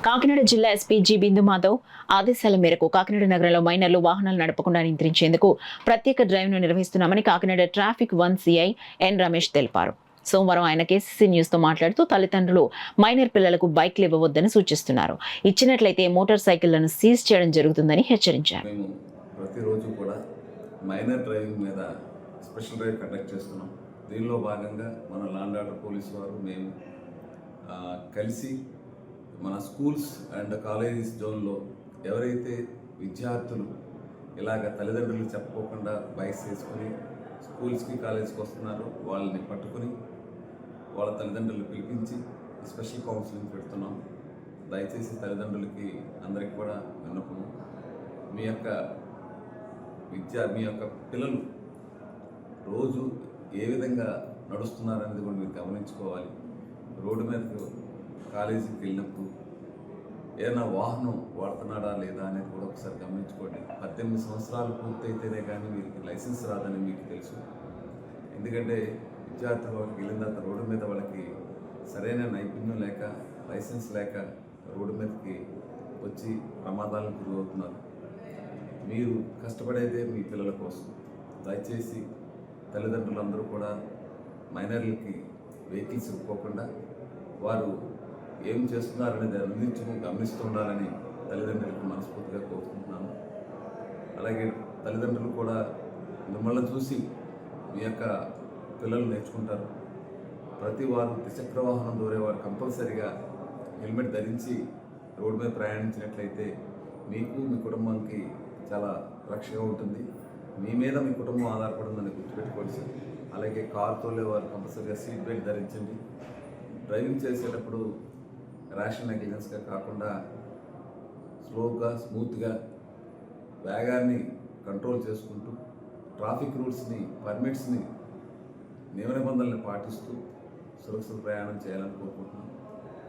కాకినాడ జిల్లా SP G బిందు మాధవ్ ఆదేశాల మేరకు కాకినాడ నగరంలో మైనర్లు వాహనాలు నడపకుండా నియంత్రించేందుకు ప్రత్యేక డ్రైవ్ను నిర్వహిస్తున్నామని Kakinada traffic 1 CI N Ramesh తెలిపారు. సోమవారం ఆయన కేసీసీ న్యూస్ తో మాట్లాడుతూ తల్లిదండ్రులు మైనర్ పిల్లలకు బైక్లు ఇవ్వవద్దని సూచిస్తున్నారు. ఇచ్చినట్లయితే మోటార్ సైకిళ్లను సీజ్ చేయడం జరుగుతుందని హెచ్చరించారు. ప్రతిరోజు కూడా మైనర్ డ్రైవింగ్ మీద స్పెషల్ డ్రైవ్ కండక్ట్ చేస్తున్నాం. దీనిలో భాగంగా మన లాండ్ ఆర్డర్ పోలీసు వారు మేము కలిసి మన స్కూల్స్ అండ్ కాలేజెస్ జోన్లో ఎవరైతే విద్యార్థులు ఇలాగ తల్లిదండ్రులు చెప్పుకోకుండా బైక్స్ వేసుకుని స్కూల్స్కి కాలేజ్కి వస్తున్నారో వాళ్ళని పట్టుకుని వాళ్ళ తల్లిదండ్రులు పిలిపించి స్పెషల్ కౌన్సిలింగ్ పెడుతున్నాం. దయచేసి తల్లిదండ్రులకి అందరికి కూడా విన్నపము, మీ యొక్క పిల్లలు రోజు ఏ విధంగా నడుస్తున్నారనేది కూడా మీరు గమనించుకోవాలి. రోడ్డు మీదకు కాలేజీకి వెళ్ళినప్పుడు ఏదైనా వాహనం వాడుతున్నాడా లేదా అనేది కూడా ఒకసారి గమనించుకోండి. 18 సంవత్సరాలు పూర్తయితేనే కానీ వీరికి లైసెన్స్ రాదని మీకు తెలుసు. ఎందుకంటే విద్యార్థులు వాళ్ళకి వెళ్ళిన తర్వాత రోడ్డు మీద వాళ్ళకి సరైన నైపుణ్యం లేక లైసెన్స్ లేక రోడ్డు మీదకి వచ్చి ప్రమాదాలకు గురవుతున్నారు. మీరు కష్టపడేదే మీ పిల్లల కోసం. దయచేసి తల్లిదండ్రులందరూ కూడా మైనర్లకి వెహికల్స్ ఇవ్వకుండా వారు ఏం చేస్తున్నారనేది గమనిస్తూ ఉండాలని తల్లిదండ్రులకు మనస్ఫూర్తిగా కోరుకుంటున్నాను. అలాగే తల్లిదండ్రులు కూడా మిమ్మల్ని చూసి మీ యొక్క పిల్లలు నేర్చుకుంటారు. ప్రతి వారు ద్విచక్ర వాహనం దూరేవారు కంపల్సరిగా హెల్మెట్ ధరించి రోడ్డు మీద ప్రయాణించినట్లయితే మీకు మీ కుటుంబానికి చాలా రక్షగా ఉంటుంది. మీ మీద మీ కుటుంబం ఆధారపడిందని గుర్తుపెట్టుకోవచ్చు. అలాగే కారు తోలేవారు కంపల్సరిగా సీట్ బెల్ట్ ధరించండి. డ్రైవింగ్ చేసేటప్పుడు ర్యాష్ నెగ్లిజెన్స్గా కాకుండా స్లోగా స్మూత్గా వేగాన్ని కంట్రోల్ చేసుకుంటూ ట్రాఫిక్ రూల్స్ని పర్మిట్స్ని నియమ నిబంధనలను పాటిస్తూ సురక్షిత ప్రయాణం చేయాలని కోరుకుంటున్నాం.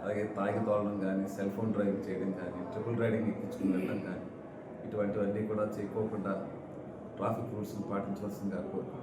అలాగే తాగి తోలడం కానీ సెల్ ఫోన్ డ్రైవింగ్ చేయడం కానీ ట్రిపుల్ రైడింగ్ ఎక్కించుకుని వెళ్ళడం కానీ ఇటువంటివన్నీ కూడా చేయకోకుండా ట్రాఫిక్ రూల్స్ని పాటించవలసిందిగా కోరుకుంటున్నాం.